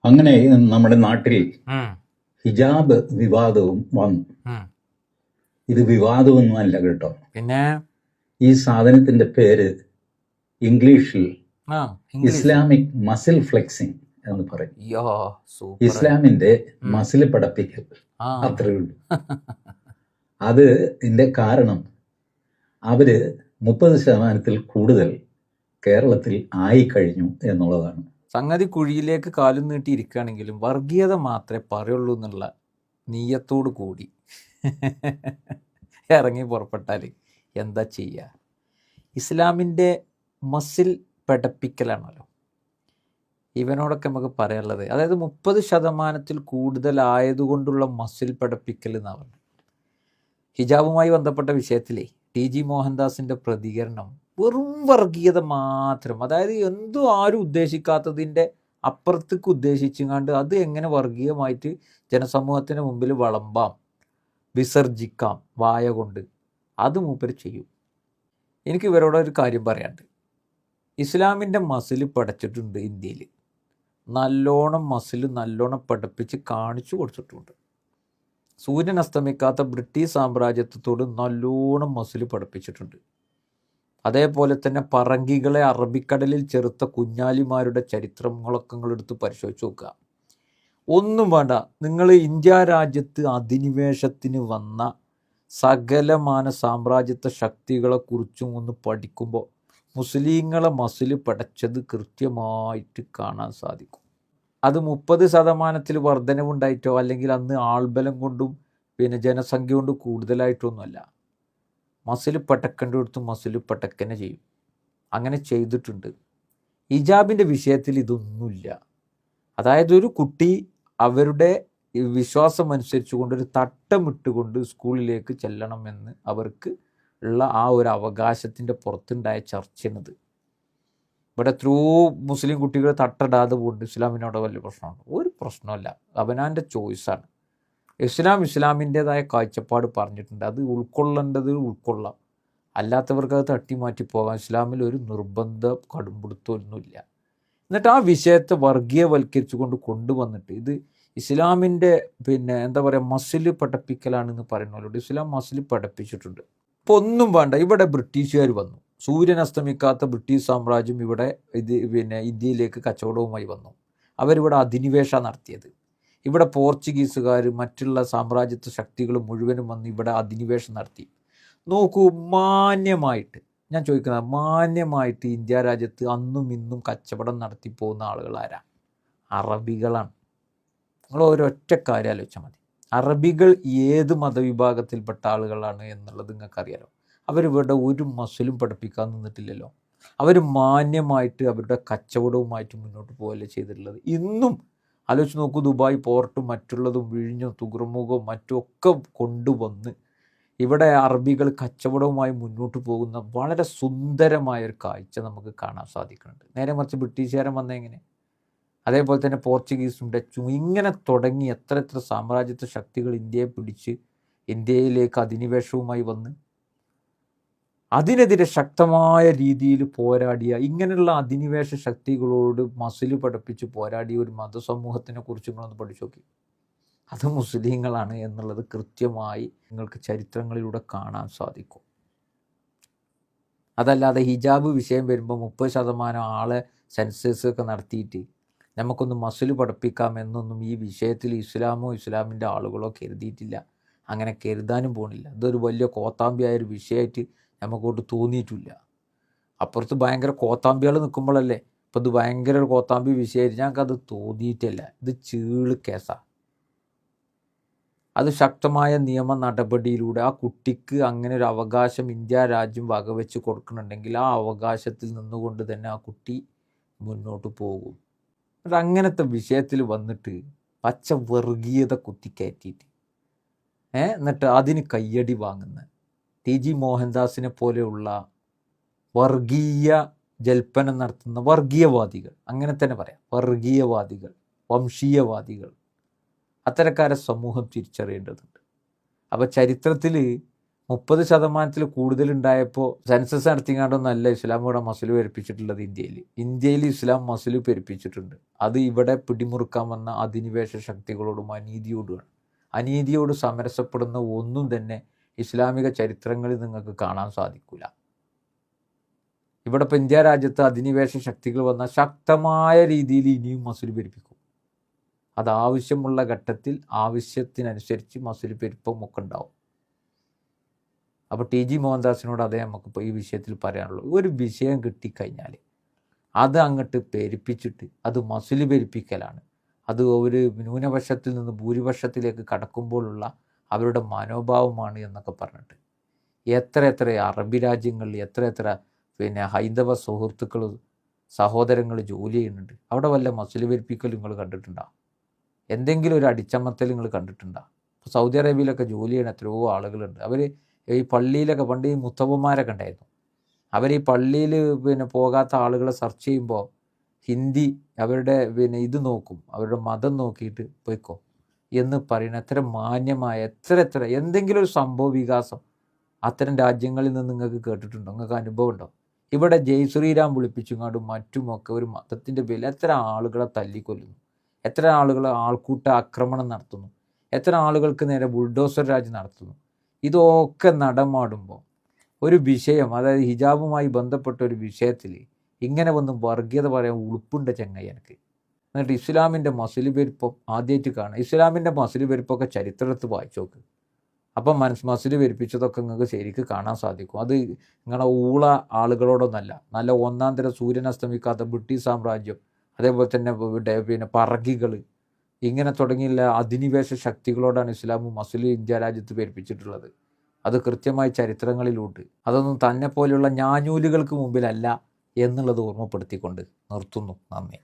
അങ്ങനെ നമ്മുടെ നാട്ടിൽ ഉം, ഹിജാബ് വിവാദവും വന്നു. ഉം. ഇത് വിവാദമൊന്നും അല്ല കേട്ടോ. പിന്നെ ഈ സാധനത്തിന്റെ പേര് ഇംഗ്ലീഷിൽ ആ ഇംഗ്ലീഷ്. ഇസ്ലാമിക് മസിൽ ഫ്ലെക്സിംഗ് എന്ന് പറയും. യോ സൂപ്പർ. ഇസ്ലാമിന്റെ മസിൽ പടപ്പിക്കൽ, ആ അത്രേ ഉള്ളൂ. അത് ഇതിന്റെ കാരണം അവര് 30% കൂടുതൽ കേരളത്തിൽ ആയി കഴിഞ്ഞു എന്നുള്ളതാണ്. സംഗതി കുഴിയിലേക്ക് കാലും നീട്ടി ഇരിക്കുകയാണെങ്കിലും വർഗീയത മാത്രമേ പറയുള്ളൂ എന്നുള്ള നീയത്തോടു കൂടി ഇറങ്ങി പുറപ്പെട്ടാൽ എന്താ ചെയ്യുക? ഇസ്ലാമിൻ്റെ മസിൽ പഠിപ്പിക്കലാണല്ലോ ഇവനോടൊക്കെ നമുക്ക് പറയാനുള്ളത്. അതായത് 30% കൂടുതലായതുകൊണ്ടുള്ള മസിൽ പഠിപ്പിക്കൽ എന്നാണ് പറഞ്ഞത്. ഹിജാബുമായി ബന്ധപ്പെട്ട വിഷയത്തിലെ TG മോഹൻദാസിൻ്റെ പ്രതികരണം വെറും വർഗീയത മാത്രം. അതായത് എന്തോ ആരും ഉദ്ദേശിക്കാത്തതിൻ്റെ അപ്പുറത്തേക്ക് ഉദ്ദേശിച്ചുകൊണ്ട് അത് എങ്ങനെ വർഗീയമായിട്ട് ജനസമൂഹത്തിന് മുമ്പിൽ വളമ്പാം, വിസർജിക്കാം വായ കൊണ്ട്, അത് മൂപ്പര് ചെയ്യും. എനിക്ക് ഇവരോട് ഒരു കാര്യം പറയാനുണ്ട്. ഇസ്ലാമിൻ്റെ മസിൽ പഠിച്ചിട്ടുണ്ട് ഇന്ത്യയിൽ. നല്ലോണം പഠിപ്പിച്ച് കാണിച്ചു കൊടുത്തിട്ടുണ്ട്. സൂര്യൻ അസ്തമിക്കാത്ത ബ്രിട്ടീഷ് സാമ്രാജ്യത്വത്തോട് നല്ലോണം മസിൽ പഠിപ്പിച്ചിട്ടുണ്ട്. അതേപോലെ തന്നെ പറങ്കികളെ അറബിക്കടലിൽ ചെറുത്ത കുഞ്ഞാലിമാരുടെ ചരിത്രങ്ങളൊക്കെ നിങ്ങളെടുത്ത് പരിശോധിച്ച് നോക്കുക. ഒന്നും വേണ്ട, നിങ്ങൾ ഇന്ത്യ രാജ്യത്ത് അധിനിവേശത്തിന് വന്ന സകലമാന സാമ്രാജ്യത്വ ശക്തികളെക്കുറിച്ചും ഒന്ന് പഠിക്കുമ്പോൾ മുസ്ലിങ്ങളെ മസിൽ പഠിച്ചത് കൃത്യമായിട്ട് കാണാൻ സാധിക്കും. അത് 30% വർധനവുണ്ടായിട്ടോ അല്ലെങ്കിൽ അന്ന് ആൾബലം കൊണ്ടും പിന്നെ ജനസംഖ്യ കൊണ്ട് കൂടുതലായിട്ടൊന്നുമല്ല. മസിൽ പടക്കേണ്ടടുത്ത് മസിൽ പടക്കന്നെ ചെയ്യും. അങ്ങനെ ചെയ്തിട്ടുണ്ട്. ഹിജാബിൻ്റെ വിഷയത്തിൽ ഇതൊന്നുമില്ല. അതായത് ഒരു കുട്ടി അവരുടെ വിശ്വാസം അനുസരിച്ചുകൊണ്ട് ഒരു തട്ടമിട്ടുകൊണ്ട് സ്കൂളിലേക്ക് ചെല്ലണമെന്ന് അവർക്ക് ഉള്ള ആ ഒരു അവകാശത്തിൻ്റെ പുറത്തുണ്ടായ ചർച്ചയാണിത്. ഇവിടെ എത്രയോ മുസ്ലിം കുട്ടികൾ തട്ടിടാതെ പോകുന്നുണ്ട്. ഇസ്ലാമിനോട് വലിയ പ്രശ്നമാണ്? ഒരു പ്രശ്നമല്ല, അവനാൻ്റെ ചോയ്സാണ്. ഇസ്ലാമിൻ്റേതായ കാഴ്ചപ്പാട് പറഞ്ഞിട്ടുണ്ട്. അത് ഉൾക്കൊള്ളേണ്ടത് ഉൾക്കൊള്ളാം, അല്ലാത്തവർക്ക് അത് തട്ടി മാറ്റി പോകാം. ഇസ്ലാമിൽ ഒരു നിർബന്ധ കടുംപിടുത്തമൊന്നുമില്ല. എന്നിട്ട് ആ വിഷയത്തെ വർഗീയവൽക്കരിച്ചുകൊണ്ട് കൊണ്ടുവന്നിട്ട് ഇത് ഇസ്ലാമിൻ്റെ പിന്നെ എന്താ പറയുക മസിൽ പഠിപ്പിക്കലാണെന്ന് പറയുന്നവരോട് ഇസ്ലാം മസിൽ പഠിപ്പിച്ചിട്ടുണ്ട്. ഇപ്പോൾ ഒന്നും വേണ്ട, ഇവിടെ ബ്രിട്ടീഷുകാർ വന്നു. സൂര്യൻ അസ്തമിക്കാത്ത ബ്രിട്ടീഷ് സാമ്രാജ്യം ഇവിടെ പിന്നെ ഇന്ത്യയിലേക്ക് കച്ചവടവുമായി വന്നു. അവരിവിടെ അധിനിവേശം നടത്തിയത്. ഇവിടെ പോർച്ചുഗീസുകാർ മറ്റുള്ള സാമ്രാജ്യത്വ ശക്തികൾ മുഴുവനും വന്ന് ഇവിടെ അധിനിവേശം നടത്തി. നോക്കൂ, മാന്യമായിട്ട് ഞാൻ ചോദിക്കുന്നത്, മാന്യമായിട്ട് ഇന്ത്യ രാജ്യത്ത് അന്നും ഇന്നും കച്ചവടം നടത്തി പോകുന്ന ആളുകൾ ആരാ? അറബികളാണ്. നിങ്ങൾ ഒരൊറ്റ കാര്യം ആലോചിച്ചാൽ മതി. അറബികൾ ഏത് മതവിഭാഗത്തിൽപ്പെട്ട ആളുകളാണ് എന്നുള്ളത് നിങ്ങൾക്കറിയാലോ. അവരിവിടെ ഒരു മസിലും പഠിപ്പിക്കാൻ നിന്നിട്ടില്ലല്ലോ. അവർ മാന്യമായിട്ട് അവരുടെ കച്ചവടവുമായിട്ട് മുന്നോട്ട് പോകല്ലേ ചെയ്തിട്ടുള്ളത്. ഇന്നും ആലോചിച്ച് നോക്കൂ, ദുബായ് പോർട്ടും മറ്റുള്ളതും വിഴിഞ്ഞും തുറമുഖവും മറ്റുമൊക്കെ കൊണ്ടുവന്ന് ഇവിടെ അറബികൾ കച്ചവടവുമായി മുന്നോട്ട് പോകുന്ന വളരെ സുന്ദരമായൊരു കാഴ്ച നമുക്ക് കാണാൻ സാധിക്കുന്നുണ്ട്. നേരെ മറിച്ച് ബ്രിട്ടീഷുകാരൻ വന്നെങ്ങനെ, അതേപോലെ തന്നെ പോർച്ചുഗീസും ഡച്ചും ഇങ്ങനെ തുടങ്ങി എത്ര സാമ്രാജ്യത്വ ശക്തികൾ ഇന്ത്യയെ പിടിച്ച് ഇന്ത്യയിലേക്ക് അധിനിവേശവുമായി വന്ന് അതിനെതിരെ ശക്തമായ രീതിയിൽ പോരാടിയ ഇങ്ങനെയുള്ള അധിനിവേശ ശക്തികളോട് മസിൽ പഠിപ്പിച്ച് പോരാടിയ ഒരു മതസമൂഹത്തിനെ കുറിച്ച് നിങ്ങളൊന്ന് പഠിച്ചു നോക്കി. അത് മുസ്ലിങ്ങളാണ് എന്നുള്ളത് കൃത്യമായി നിങ്ങൾക്ക് ചരിത്രങ്ങളിലൂടെ കാണാൻ സാധിക്കും. അതല്ലാതെ ഹിജാബ് വിഷയം വരുമ്പോൾ 30% ആളെ സെൻസസ് ഒക്കെ നടത്തിയിട്ട് നമുക്കൊന്ന് മസിൽ പഠിപ്പിക്കാം എന്നൊന്നും ഈ വിഷയത്തിൽ ഇസ്ലാമോ ഇസ്ലാമിൻ്റെ ആളുകളോ കരുതിയിട്ടില്ല. അങ്ങനെ കരുതാനും പോണില്ല. ഇതൊരു വലിയ കോത്താമ്പിയായൊരു വിഷയമായിട്ട് നമുക്കോട്ട് തോന്നിയിട്ടില്ല. അപ്പുറത്ത് ഭയങ്കര കോത്താമ്പികൾ നിൽക്കുമ്പോഴല്ലേ ഇപ്പം ഇത് ഭയങ്കര ഒരു കോത്താമ്പി വിഷയമായിട്ട് ഞങ്ങൾക്കത് തോന്നിയിട്ടില്ല. ഇത് ചീള് കേസാണ്. അത് ശക്തമായ നിയമ നടപടിയിലൂടെ ആ കുട്ടിക്ക് അങ്ങനെ ഒരു അവകാശം ഇന്ത്യ രാജ്യം വകവെച്ച് കൊടുക്കുന്നുണ്ടെങ്കിൽ ആ അവകാശത്തിൽ നിന്നുകൊണ്ട് തന്നെ ആ കുട്ടി മുന്നോട്ട് പോകും. അത് അങ്ങനത്തെ വിഷയത്തിൽ വന്നിട്ട് പച്ച വർഗീയത കുത്തിക്കയറ്റിയിട്ട് എന്നിട്ട് അതിന് കയ്യടി വാങ്ങുന്ന TG മോഹൻദാസിനെ പോലെയുള്ള വർഗീയ ജൽപ്പനം നടത്തുന്ന വർഗീയവാദികൾ, അങ്ങനെ തന്നെ പറയാം, വർഗീയവാദികൾ, വംശീയവാദികൾ, അത്തരക്കാരെ സമൂഹം തിരിച്ചറിയേണ്ടതുണ്ട്. അപ്പോൾ ചരിത്രത്തിൽ 30% കൂടുതൽ ഉണ്ടായപ്പോൾ സെൻസസ് നടത്തിങ്ങാണ്ടൊന്നല്ല ഇസ്ലാം ഇവിടെ മസ്ലു പെരുപ്പിച്ചിട്ടുള്ളത്. ഇന്ത്യയിൽ ഇസ്ലാം മസ്ലു പെരുപ്പിച്ചിട്ടുണ്ട്. അത് ഇവിടെ പിടിമുറുക്കാൻ വന്ന അധിനിവേശ ശക്തികളോടും അനീതിയോടുമാണ്. അനീതിയോട് സമരസപ്പെടുന്ന ഒന്നും തന്നെ ഇസ്ലാമിക ചരിത്രങ്ങളിൽ നിങ്ങൾക്ക് കാണാൻ സാധിക്കില്ല. ഇവിടെ ഇപ്പോൾ ഇന്ത്യ രാജ്യത്ത് അധിനിവേശ ശക്തികൾ വന്ന ശക്തമായ രീതിയിൽ ഇനിയും മസ്ലു പെരുപ്പിക്കും. അത് ആവശ്യമുള്ള ഘട്ടത്തിൽ ആവശ്യത്തിനനുസരിച്ച് മസ്ലു പെരുപ്പം ഒക്കെ ഉണ്ടാവും. അപ്പോൾ ടി ജി മോഹൻദാസിനോട് അതേ നമുക്കിപ്പോൾ ഈ വിഷയത്തിൽ പറയാനുള്ളൂ. ഒരു വിഷയം കിട്ടിക്കഴിഞ്ഞാൽ അത് അങ്ങോട്ട് പെരുപ്പിച്ചിട്ട് അത് മസ്ലു പെരുപ്പിക്കലാണ്. അത് ഒരു ന്യൂനപക്ഷത്തിൽ നിന്ന് ഭൂരിപക്ഷത്തിലേക്ക് കടക്കുമ്പോഴുള്ള അവരുടെ മനോഭാവമാണ് എന്നൊക്കെ പറഞ്ഞിട്ട് എത്ര അറബി രാജ്യങ്ങളിൽ എത്ര ഹൈന്ദവ സുഹൃത്തുക്കൾ സഹോദരങ്ങൾ ജോലി ചെയ്യുന്നുണ്ട്. അവിടെ വല്ല മസ്ലു പെരുപ്പിക്കൽ നിങ്ങൾ കണ്ടിട്ടുണ്ടോ? എന്തെങ്കിലും ഒരു അടിച്ചമർത്തൽ നിങ്ങൾ കണ്ടിട്ടുണ്ടോ? ഇപ്പോൾ സൗദി അറേബ്യയിലൊക്കെ ജോലി ചെയ്യുന്ന എത്രയോ ആളുകളുണ്ട്. അവർ ഈ പള്ളിയിലൊക്കെ പണ്ട് ഈ മുത്തവന്മാരൊക്കെ ഉണ്ടായിരുന്നു. അവർ ഈ പള്ളിയിൽ പോകാത്ത ആളുകളെ സെർച്ച് ചെയ്യുമ്പോൾ ഹിന്ദി അവരുടെ ഇത് നോക്കും, അവരുടെ മതം നോക്കിയിട്ട് പോയിക്കോ എന്ന് പറയുന്ന എത്ര മാന്യമായ എത്ര എന്തെങ്കിലും ഒരു സംഭവ വികാസം അത്തരം രാജ്യങ്ങളിൽ നിന്ന് നിങ്ങൾക്ക് കേട്ടിട്ടുണ്ടോ? നിങ്ങൾക്ക് അനുഭവം ഉണ്ടോ? ഇവിടെ ജയ് ശ്രീരാം വിളിപ്പിച്ചുകൊണ്ടും മറ്റുമൊക്കെ ഒരു മതത്തിൻ്റെ പേരിൽ എത്ര ആളുകളെ തല്ലിക്കൊല്ലുന്നു, എത്ര ആളുകളെ ആൾക്കൂട്ട ആക്രമണം നടത്തുന്നു, എത്ര ആളുകൾക്ക് നേരെ ബുൾഡോസർ രാജ് നടത്തുന്നു. ഇതൊക്കെ നടമാടുമ്പോൾ ഒരു വിഷയം, അതായത് ഹിജാബുമായി ബന്ധപ്പെട്ട ഒരു വിഷയത്തിൽ ഇങ്ങനെ വന്ന് വർഗീയത പറയാൻ ഉളുപ്പുണ്ട് ചങ്ങായി എനിക്ക്. എന്നിട്ട് ഇസ്ലാമിൻ്റെ മസ്ലു പെരുപ്പം ആദ്യമായിട്ട് കാണുക. ഇസ്ലാമിൻ്റെ മസ്ലു പെരുപ്പൊക്കെ ചരിത്രത്തിൽ വായിച്ചു നോക്ക്. അപ്പം മസ്ലു പെരുപ്പിച്ചതൊക്കെ നിങ്ങൾക്ക് ശരിക്ക് കാണാൻ സാധിക്കും. അത് നിങ്ങളെ ഊള ആളുകളോടൊന്നല്ല, നല്ല ഒന്നാം തരം സൂര്യൻ അസ്തമിക്കാത്ത ബ്രിട്ടീഷ് സാമ്രാജ്യം, അതേപോലെ തന്നെ പറകികൾ, ഇങ്ങനെ തുടങ്ങിയുള്ള അധിനിവേശ ശക്തികളോടാണ് ഇസ്ലാമും മസ്ലു ഇന്ത്യ രാജ്യത്ത് പെരുപ്പിച്ചിട്ടുള്ളത്. അത് കൃത്യമായി ചരിത്രങ്ങളിലുണ്ട്. അതൊന്നും തന്നെ പോലെയുള്ള ഞാഞ്ഞൂലുകൾക്ക് മുമ്പിലല്ല എന്നുള്ളത് ഓർമ്മപ്പെടുത്തിക്കൊണ്ട് നിർത്തുന്നു. നന്ദി.